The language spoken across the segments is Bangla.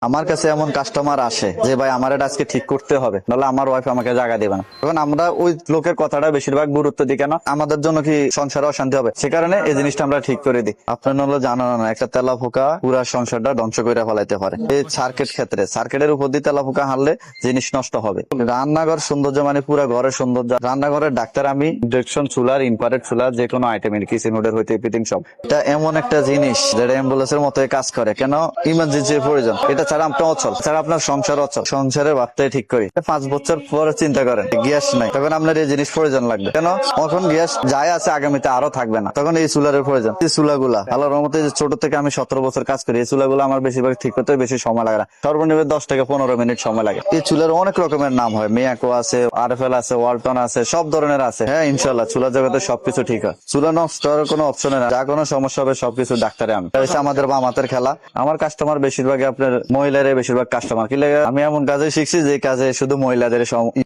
আমার কাছে এমন কাস্টমার আসে যে ভাই আমার এটা আজকে ঠিক করতে হবে, নাহলে আমার ওয়াইফ আমাকে জায়গা দেবে না। তখন আমরা ওই লোকের কথাটা বেশিরভাগ গুরুত্ব দিই, কেন আমাদের জন্য কি সংসারে অশান্তি হবে, সে কারণে এই জিনিসটা আমরা ঠিক করে দিই। আপনার হলো জানো না, একটা তেলা পোকা পুরা সংসারটা ধ্বংস করে ফেলাইতে পারে। এই সার্কিটের উপর দিয়ে তেলা পোকা হারলে জিনিস নষ্ট হবে। রান্নাঘর সৌন্দর্য মানে পুরা ঘরের সৌন্দর্য। রান্নাঘরের ডাক্তার আমি, ইন্ডাকশন চুলার, ইনফ্রারেড চুলার, যে কোনো আইটেমের কিচেন হুডের হইতে এভরিথিং সব। এটা এমন একটা জিনিস যেটা অ্যাম্বুলেন্সের মতো কাজ করে। কেন? ইমার্জেন্সি প্রয়োজন। এটা ছাড়া আপনি অচল, ছাড়া আপনার সংসার অচল। সংসারের ভাবটাই ঠিক করি। 5 বছর পরে চিন্তা করেন গ্যাস নাই, তখন আপনার এই জিনিস প্রয়োজন লাগবে। কেন? এখন গ্যাস যাই আছে আগামীতে আরো থাকবে না, তখন এই চুলারের প্রয়োজন। এই চুলাগুলা আল্লাহর রহমতে ছোট থেকে আমি 17 বছর কাজ করি, এই চুলাগুলো আমার বেশিরভাগ ঠিক করতে বেশি সময় লাগে না, সর্বনিম্ন 10 থেকে 15 মিনিট সময় লাগে। এই চুলার অনেক রকমের নাম হয়, মিয়াকো আছে, আরএফএল আছে, ওয়ালটন আছে, সব ধরনের আছে। হ্যাঁ ইনশাল্লাহ চুলার জগতে সবকিছু ঠিক হয়। চুলা নষ্ট হওয়ার কোনো অপশন না, যা কোনো সমস্যা হবে সবকিছু ডাক্তারে। আমি আমাদের বাম হাতের খেলা। আমার কাস্টমার বেশিরভাগ আপনার মহিলারে বেশিরভাগ কাস্টমার। কি লাগে আমি এমন কাজে শিখছি যে কাজে শুধু মহিলাদের,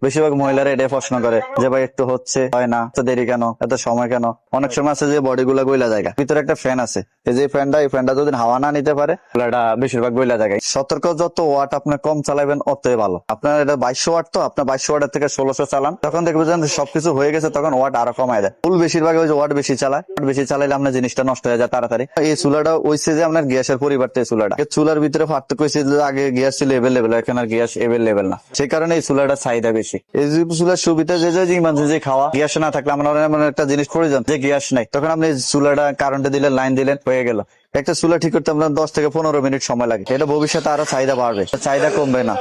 বেশিরভাগ মহিলারা এটাই প্রশ্ন করে যে ভাই একটু হচ্ছে হয় না, এত দেরি কেন, এত সময় কেন। অনেক সময় আছে যে বডি গুলা গইলা জায়গা, ভিতরে একটা ফ্যান আছে, এই যে এই ফ্যানটা যদি হাওয়া না নিতে পারে এটা বেশিরভাগ গইলা জায়গায়। সতর্ক, যত ওয়াট আপনি কম চালাবেন অতই ভালো। আপনার এটা 2200 ওয়াট, তো আপনার 2200 ওয়াটের থেকে 1600 চালান, তখন দেখবেন যে সবকিছু হয়ে গেছে, তখন ওয়াট আরো কমায় দেয়। ফুল বেশিরভাগ ওই যে ওয়াট বেশি চালায়, ওয়াট বেশি চালাইলে আপনার জিনিসটা নষ্ট হয়ে যায় তাড়াতাড়ি। এই চুলাটা ওইছে যে আপনার গ্যাসের পরিবর্তে চুলাটা, চুলার ভিতরে পার্থক্য হয়েছে যে আগে গ্যাস ছিল এভেলেবেল, এখন আর গ্যাস এভেলেবেল না, সেই কারণে এই চুলাটা চাহিদা বেশি। এই যে চুলার সুবিধা যে ইমার্জেন্সি খাওয়া, গ্যাস না থাকলে আমার এমন একটা জিনিস প্রয়োজন যে গ্যাস নাই, তখন আপনি চুলাটা কারেন্টে দিলেন, লাইন দিলেন, হয়ে গেল। একটা চুলা ঠিক করতে আপনার 10 থেকে 15 মিনিট সময় লাগে। এটা ভবিষ্যতে আরো চাহিদা বাড়বে, চাহিদা কমবে না।